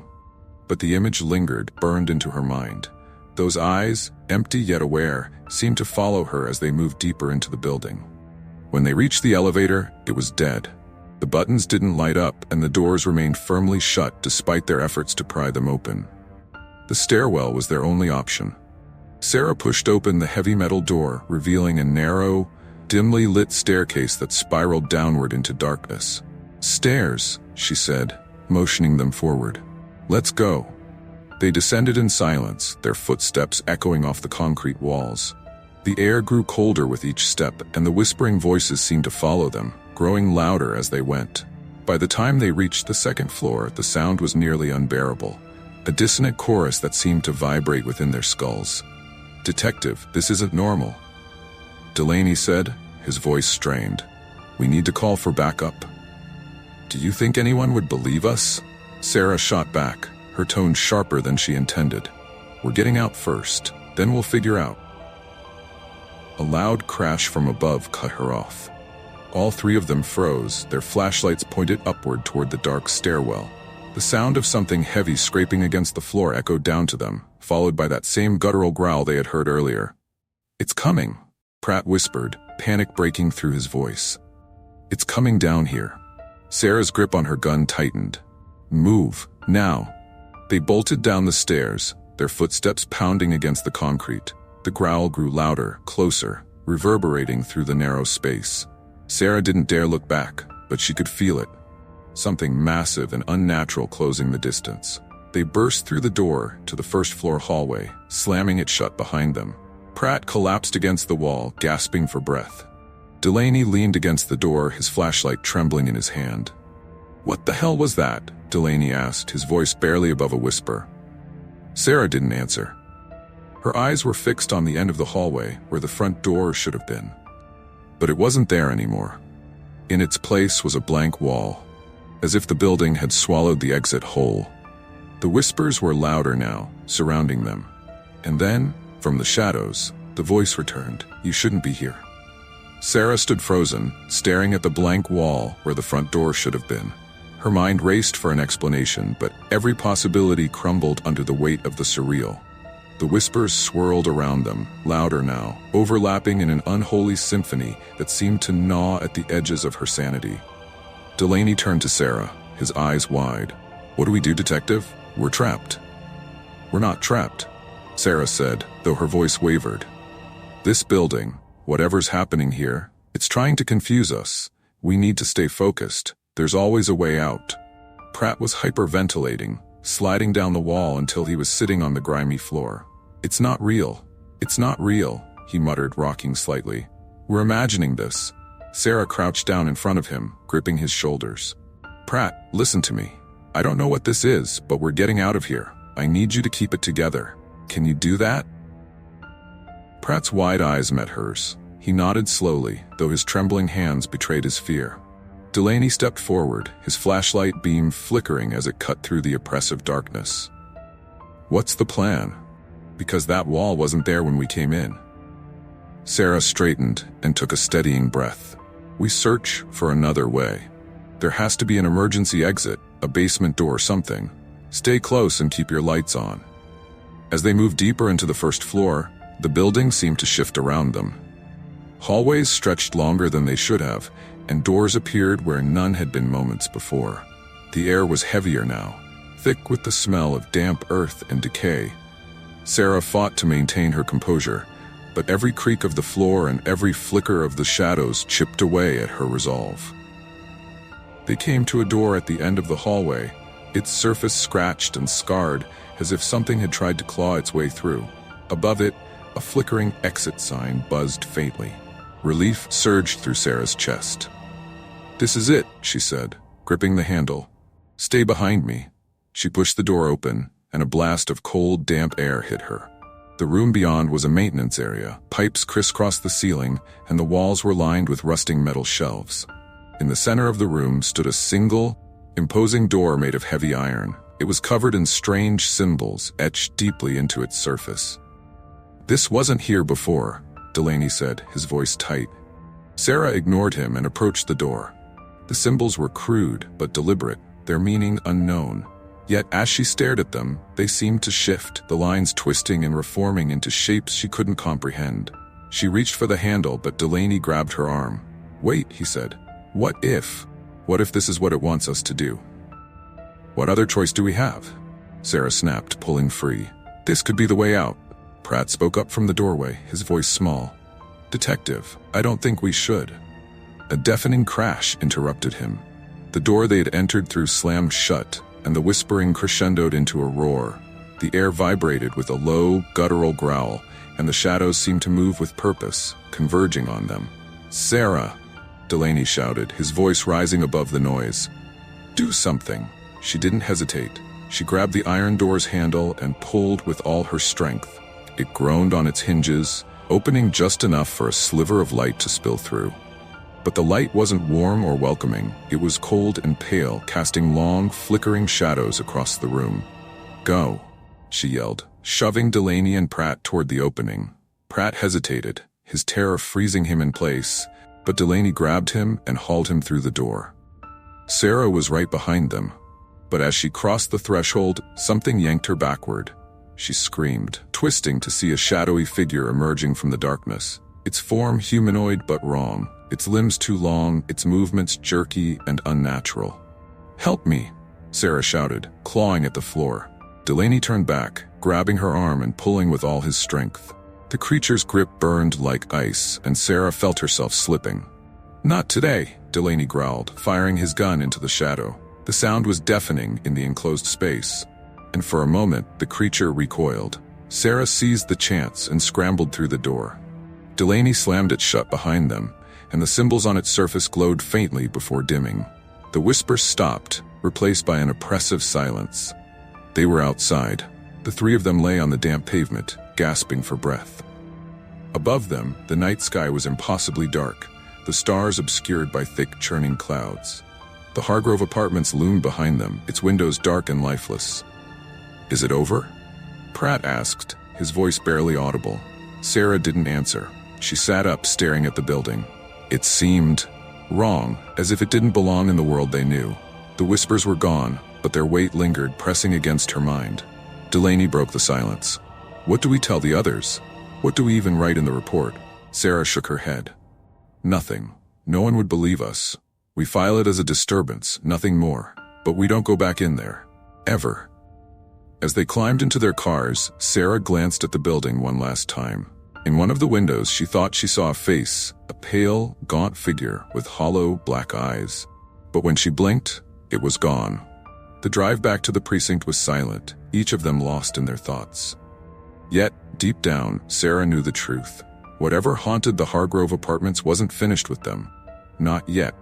But the image lingered, burned into her mind. Those eyes, empty yet aware, seemed to follow her as they moved deeper into the building. When they reached the elevator, it was dead. The buttons didn't light up, and the doors remained firmly shut despite their efforts to pry them open. The stairwell was their only option. Sarah pushed open the heavy metal door, revealing a narrow, dimly lit staircase that spiraled downward into darkness. "Stairs," she said, motioning them forward. "Let's go." They descended in silence, their footsteps echoing off the concrete walls. The air grew colder with each step, and the whispering voices seemed to follow them, growing louder as they went. By the time they reached the second floor, the sound was nearly unbearable, a dissonant chorus that seemed to vibrate within their skulls. "Detective, this isn't normal," Delaney said, his voice strained. "We need to call for backup." "Do you think anyone would believe us?" Sarah shot back, her tone sharper than she intended. "We're getting out first, then we'll figure out." A loud crash from above cut her off. All three of them froze, their flashlights pointed upward toward the dark stairwell. The sound of something heavy scraping against the floor echoed down to them, followed by that same guttural growl they had heard earlier. "It's coming," Pratt whispered, panic breaking through his voice. "It's coming down here." Sarah's grip on her gun tightened. "Move, now." They bolted down the stairs, their footsteps pounding against the concrete. The growl grew louder, closer, reverberating through the narrow space. Sarah didn't dare look back, but she could feel it. Something massive and unnatural closing the distance. They burst through the door to the first-floor hallway, slamming it shut behind them. Pratt collapsed against the wall, gasping for breath. Delaney leaned against the door, his flashlight trembling in his hand. "What the hell was that?" Delaney asked, his voice barely above a whisper. Sarah didn't answer. Her eyes were fixed on the end of the hallway, where the front door should have been. But it wasn't there anymore. In its place was a blank wall, as if the building had swallowed the exit whole. The whispers were louder now, surrounding them. And then, from the shadows, the voice returned, "You shouldn't be here." Sarah stood frozen, staring at the blank wall where the front door should have been. Her mind raced for an explanation, but every possibility crumbled under the weight of the surreal. The whispers swirled around them, louder now, overlapping in an unholy symphony that seemed to gnaw at the edges of her sanity. Delaney turned to Sarah, his eyes wide. "What do we do, detective? We're trapped." "We're not trapped," Sarah said, though her voice wavered. "This building, whatever's happening here, it's trying to confuse us. We need to stay focused. There's always a way out." Pratt was hyperventilating, sliding down the wall until he was sitting on the grimy floor. "It's not real. It's not real," he muttered, rocking slightly. "We're imagining this." Sarah crouched down in front of him, gripping his shoulders. "Pratt, listen to me. I don't know what this is, but we're getting out of here. I need you to keep it together. Can you do that?" Pratt's wide eyes met hers. He nodded slowly, though his trembling hands betrayed his fear. Delaney stepped forward, his flashlight beam flickering as it cut through the oppressive darkness. "What's the plan? Because that wall wasn't there when we came in." Sarah straightened and took a steadying breath. "We search for another way." There has to be an emergency exit, a basement door or something. Stay close and keep your lights on. As they moved deeper into the first floor, the building seemed to shift around them. Hallways stretched longer than they should have, and doors appeared where none had been moments before. The air was heavier now, thick with the smell of damp earth and decay. Sarah fought to maintain her composure, but every creak of the floor and every flicker of the shadows chipped away at her resolve. They came to a door at the end of the hallway, its surface scratched and scarred as if something had tried to claw its way through. Above it, a flickering exit sign buzzed faintly. Relief surged through Sarah's chest. "This is it," she said, gripping the handle. "Stay behind me." She pushed the door open, and a blast of cold, damp air hit her. The room beyond was a maintenance area. Pipes crisscrossed the ceiling, and the walls were lined with rusting metal shelves. In the center of the room stood a single, imposing door made of heavy iron. It was covered in strange symbols etched deeply into its surface. "This wasn't here before," Delaney said, his voice tight. Sarah ignored him and approached the door. The symbols were crude but deliberate, their meaning unknown. Yet as she stared at them, they seemed to shift, the lines twisting and reforming into shapes she couldn't comprehend. She reached for the handle, but Delaney grabbed her arm. "Wait," he said. What if this is what it wants us to do?" "What other choice do we have?" Sarah snapped, pulling free. "This could be the way out." Pratt spoke up from the doorway, his voice small. "Detective, I don't think we should." A deafening crash interrupted him. The door they had entered through slammed shut, and the whispering crescendoed into a roar. The air vibrated with a low, guttural growl, and the shadows seemed to move with purpose, converging on them. "Sarah!" Delaney shouted, his voice rising above the noise. "Do something." She didn't hesitate. She grabbed the iron door's handle and pulled with all her strength. It groaned on its hinges, opening just enough for a sliver of light to spill through. But the light wasn't warm or welcoming. It was cold and pale, casting long, flickering shadows across the room. "Go," she yelled, shoving Delaney and Pratt toward the opening. Pratt hesitated, his terror freezing him in place, but Delaney grabbed him and hauled him through the door. Sarah was right behind them, but as she crossed the threshold, something yanked her backward. She screamed, twisting to see a shadowy figure emerging from the darkness. Its form humanoid but wrong, its limbs too long, its movements jerky and unnatural. "Help me," Sarah shouted, clawing at the floor. Delaney turned back, grabbing her arm and pulling with all his strength. The creature's grip burned like ice, and Sarah felt herself slipping. "Not today," Delaney growled, firing his gun into the shadow. The sound was deafening in the enclosed space, and for a moment the creature recoiled. Sarah seized the chance and scrambled through the door. Delaney slammed it shut behind them, and the symbols on its surface glowed faintly before dimming. The whispers stopped, replaced by an oppressive silence. They were outside. The three of them lay on the damp pavement, gasping for breath. Above them, the night sky was impossibly dark, the stars obscured by thick, churning clouds. The Hargrove apartments loomed behind them, its windows dark and lifeless. "Is it over?" Pratt asked, his voice barely audible. Sarah didn't answer. She sat up, staring at the building. It seemed wrong, as if it didn't belong in the world they knew. The whispers were gone, but their weight lingered, pressing against her mind. Delaney broke the silence. "What do we tell the others? What do we even write in the report?" Sarah shook her head. "Nothing. No one would believe us. We file it as a disturbance, nothing more. But we don't go back in there. Ever." As they climbed into their cars, Sarah glanced at the building one last time. In one of the windows, she thought she saw a face, a pale, gaunt figure with hollow, black eyes. But when she blinked, it was gone. The drive back to the precinct was silent, each of them lost in their thoughts. Yet, deep down, Sarah knew the truth. Whatever haunted the Hargrove apartments wasn't finished with them. Not yet.